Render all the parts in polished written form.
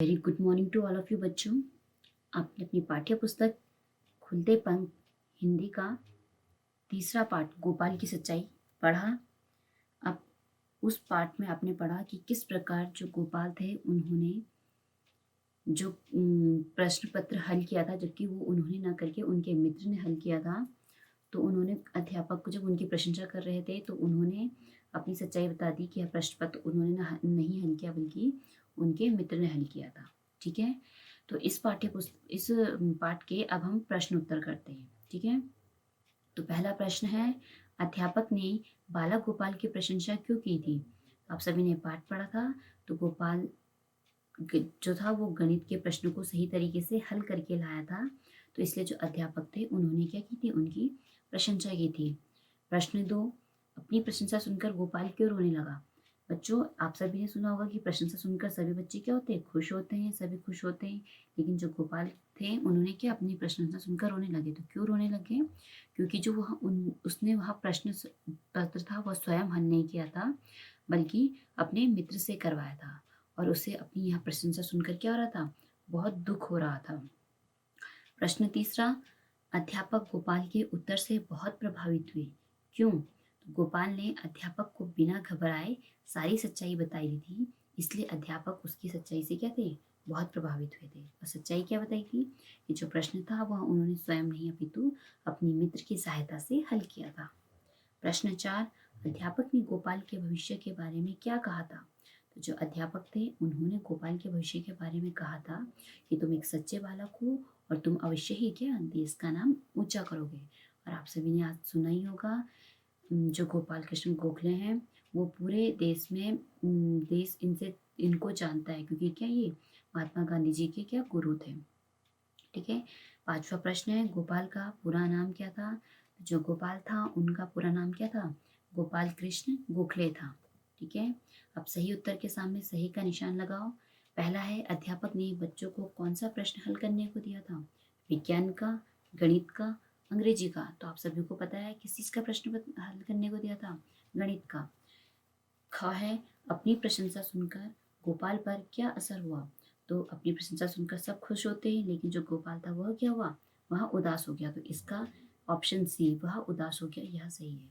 Very good morning to all of you बच्चों। आपने अपनी पाठ्य पुस्तक खुलते पंख हिंदी का तीसरा पाठ गोपाल की सच्चाई पढ़ा। अब उस पाठ में आपने पढ़ा कि किस प्रकार जो गोपाल थे उन्होंने जो प्रश्न पत्र हल किया था, जबकि वो उन्होंने ना करके उनके मित्र ने हल किया था। तो उन्होंने अध्यापक को जब उनकी प्रशंसा कर रहे थे तो उन्होंने अपनी सच्चाई बता दी कि यह प्रश्न पत्र उन्होंने नहीं हल किया बल्कि उनके मित्र ने हल किया था। ठीक है, तो इस पाठ के अब हम प्रश्न उत्तर करते हैं। ठीक है, तो पहला प्रश्न है, अध्यापक ने बालक गोपाल की प्रशंसा क्यों की थी? आप सभी ने पाठ पढ़ा था। तो गोपाल जो था वो गणित के प्रश्नों को सही तरीके से हल करके लाया था, तो इसलिए जो अध्यापक थे उन्होंने क्या की थी, उनकी प्रशंसा की थी। प्रश्न 2, अपनी प्रशंसा सुनकर गोपाल क्यों रोने लगा? बच्चों, आप सभी ने सुना होगा कि प्रशंसा सुनकर सभी बच्चे क्या होते हैं, खुश होते हैं, सभी खुश होते हैं। लेकिन जो गोपाल थे उन्होंने क्या अपनी प्रशंसा सुनकर रोने लगे। तो क्यों रोने लगे? क्योंकि जो उसने वहाँ प्रश्न पत्र था वह स्वयं हल नहीं किया था बल्कि अपने मित्र से करवाया था, और उसे अपनी यह प्रशंसा सुनकर क्या हो रहा था, बहुत दुख हो रहा था। प्रश्न 3, अध्यापक गोपाल के उत्तर से बहुत प्रभावित हुए, क्यों? तो गोपाल ने अध्यापक को बिना घबराए सारी सच्चाई बताई दी थी, इसलिए अध्यापक उसकी सच्चाई से क्या थे, बहुत प्रभावित हुए थे। और सच्चाई क्या बताई थी कि जो प्रश्न था वह उन्होंने स्वयं नहीं अपितु अपनी मित्र की सहायता से हल किया था। प्रश्न 4, अध्यापक ने गोपाल के भविष्य के बारे में क्या कहा था? तो जो अध्यापक थे उन्होंने गोपाल के भविष्य के बारे में कहा था कि तुम एक सच्चे बालक हो और तुम अवश्य ही क्या देश का नाम ऊंचा करोगे। और आप सभी ने आज सुना ही होगा, जो गोपाल कृष्ण गोखले हैं वो पूरे देश में देश इनको जानता है, क्योंकि क्या ये महात्मा गांधी जी के क्या गुरु थे। ठीक है, 5वां प्रश्न है, गोपाल का पूरा नाम क्या था? जो गोपाल था उनका पूरा नाम क्या था, गोपाल कृष्ण गोखले था। ठीक है, अब सही उत्तर के सामने सही का निशान लगाओ। पहला है, अध्यापक ने बच्चों को कौन सा प्रश्न हल करने को दिया था? विज्ञान का, गणित का, अंग्रेजी का? तो आप सभी को पता है किस चीज का प्रश्न हल करने को दिया था, गणित का। ख है, अपनी प्रशंसा सुनकर गोपाल पर क्या असर हुआ? तो अपनी प्रशंसा सुनकर सब खुश होते हैं, लेकिन जो गोपाल था वह क्या हुआ, वह उदास हो गया। तो इसका ऑप्शन सी, वह उदास हो गया, यह सही है।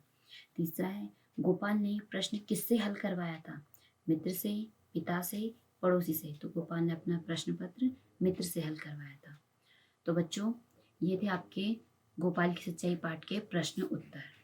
तीसरा है, गोपाल ने प्रश्न किससे हल करवाया था? मित्र से, पिता से, पड़ोसी से? तो गोपाल ने अपना प्रश्न पत्र मित्र से हल करवाया था। तो बच्चों, ये थे आपके गोपाल की सच्चाई पाठ के प्रश्न उत्तर।